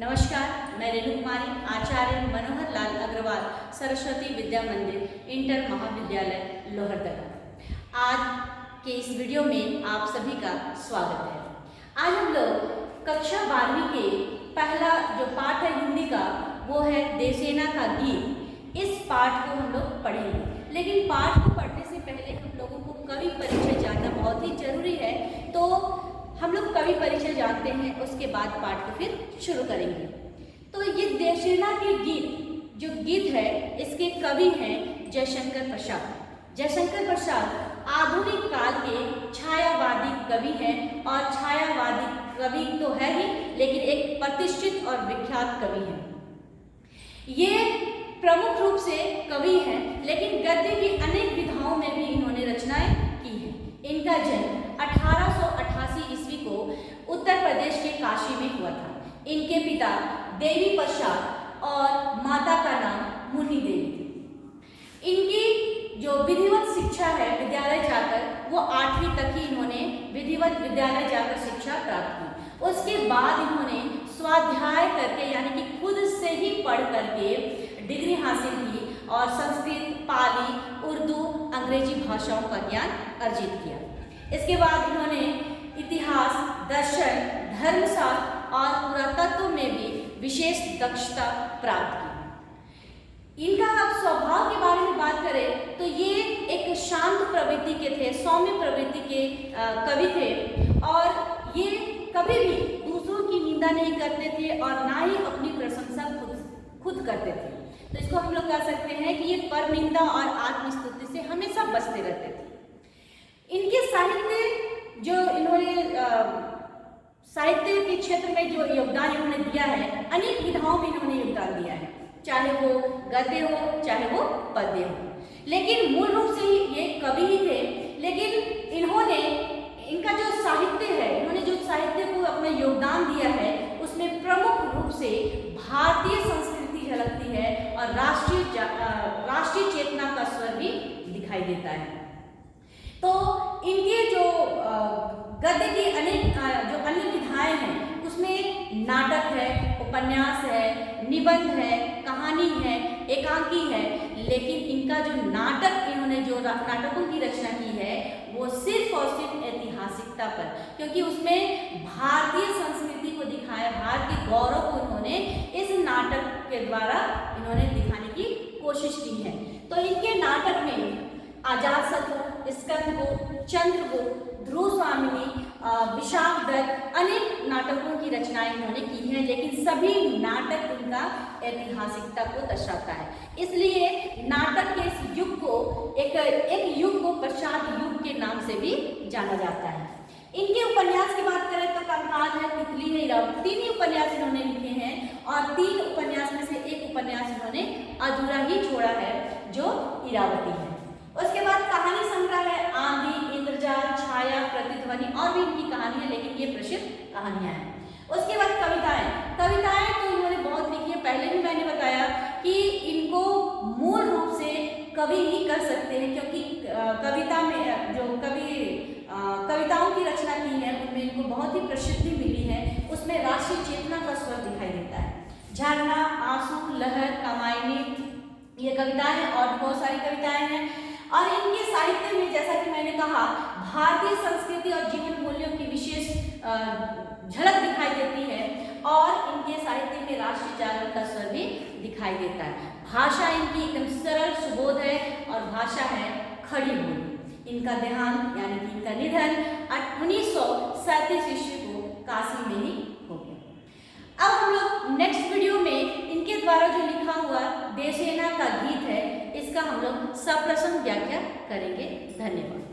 नमस्कार, मैं रेणु कुमारी, आचार्य मनोहर लाल अग्रवाल, सरस्वती विद्या मंदिर, इंटर महाविद्यालय लोहरदगा। आज के इस वीडियो में आप सभी का स्वागत है। आज हम लोग कक्षा 12वीं के पहला जो पाठ है हिंदी का, वो है देवसेना का गीत। इस पाठ को हम लोग पढ़ेंगे, लेकिन पाठ को पढ़ने से पहले हम लोगों को कवि परिचय जानना बहुत ही जरूरी है। तो हम लोग कवि परिचय जानते हैं, उसके बाद पाठ को फिर शुरू करेंगे। तो ये देवसेना के गीत जो गीत है, इसके कवि हैं जयशंकर प्रसाद। जयशंकर प्रसाद आधुनिक काल के छायावादी कवि हैं, और छायावादी कवि तो है ही, लेकिन एक प्रतिष्ठित और विख्यात कवि हैं। ये प्रमुख रूप से कवि हैं, लेकिन गद्य की अनेक विधाओं में भी इन्होंने रचनाएं की हैं। इनका जन्म 1888 ईस्वी को उत्तर प्रदेश के काशी में हुआ था। इनके पिता देवी प्रसाद और माता का नाम मुनि देवी थी। इनकी जो विधिवत शिक्षा है विद्यालय जाकर, वो 8वीं तक ही इन्होंने विधिवत विद्यालय जाकर शिक्षा प्राप्त की। उसके बाद इन्होंने स्वाध्याय करके, यानी कि खुद से ही पढ़ करके डिग्री हासिल की और संस्कृत, पाली, उर्दू, अंग्रेजी भाषाओं का ज्ञान अर्जित किया। इसके बाद इन्होंने इतिहास, दर्शन, धर्मशास्त्र और पुरातत्व में भी विशेष दक्षता प्राप्त की। इनका आप स्वभाव के बारे में बात करें तो ये एक शांत प्रवृत्ति के थे, सौम्य प्रवृत्ति के कवि थे, और ये कभी भी दूसरों की निंदा नहीं करते थे और ना ही अपनी प्रशंसा खुद करते थे। तो इसको हम लोग कह सकते हैं कि ये परनिंदा और आत्मस्तुति से हमेशा बचते रहते थे। इनके साहित्य जो इन्होंने साहित्य के क्षेत्र में जो योगदान इन्होंने दिया है, अनेक विधाओं में इन्होंने योगदान दिया है, चाहे वो गद्य हो चाहे वो पद्य हो। लेकिन मूल रूप से ये कवि ही थे, लेकिन इन्होंने इनका जो साहित्य है, इन्होंने जो साहित्य को अपना योगदान दिया है, उसमें प्रमुख रूप से भारतीय संस्कृति झलकती है और राष्ट्रीय चेतना का स्वर भी दिखाई देता है। तो इनके जो गद्य की अनेक जो अन्य विधाएं हैं, उसमें नाटक है, उपन्यास है, निबंध है, कहानी है, एकांकी है। लेकिन इनका जो नाटक, इन्होंने जो नाटकों की रचना की है, वो सिर्फ और सिर्फ ऐतिहासिकता पर, क्योंकि उसमें भारतीय संस्कृति को दिखाया, भारतीय गौरव को इन्होंने इस नाटक के द्वारा इन्होंने दिखाने की कोशिश की है। तो इनके नाटक में अजातशत्रु, स्कंदगुप्त, चंद्रगुप्त, ध्रुव स्वामिनी, विशाखदत्त, अनेक नाटकों की रचनाएं इन्होंने की हैं, लेकिन सभी नाटक उनका ऐतिहासिकता को दर्शाता है। इसलिए नाटक के इस युग को एक युग को प्रसाद युग के नाम से भी जाना जाता है। इनके उपन्यास की बात करें तो कंकाल है, तितली है, इरावती, 3 ही उपन्यास इन्होंने लिखे हैं, और 3 उपन्यास में से एक उपन्यास इन्होंने अधूरा ही छोड़ा है, जो इरावती है। उसके बाद कहानी संग्रह है आंधी, इंद्रजाल, छाया, प्रतिध्वनि, और भी इनकी कहानी है, लेकिन ये प्रसिद्ध कहानियां हैं। उसके बाद कविताएं तो इन्होंने बहुत लिखी है। पहले भी मैंने बताया कि इनको मूल रूप से कवि ही कर सकते हैं, क्योंकि कविता में जो कविताओं की रचना की है, उनमें इनको बहुत ही प्रसिद्धि मिली है। उसमें राष्ट्रीय चेतना का स्वर दिखाई देता है। झरना, आंसू, लहर, कामायनी, ये कविताएं हैं, और बहुत सारी कविताएं हैं। और इनके साहित्य में, जैसा कि मैंने कहा, भारतीय संस्कृति और जीवन मूल्यों की विशेष झलक दिखाई देती है, और इनके साहित्य में राष्ट्रीय जागरण का स्वर भी दिखाई देता है। भाषा इनकी एकदम सरल सुबोध है, और भाषा है खड़ी बोली। इनका देहांत, यानी कि इनका निधन 1937 ईस्वी को काशी में ही हो गया। अब हम लोग नेक्स्ट वीडियो में इनके द्वारा जो लिखा हुआ देवसेना का गीत है, इसका हम लोग सप्रसंग व्याख्या करेंगे। धन्यवाद।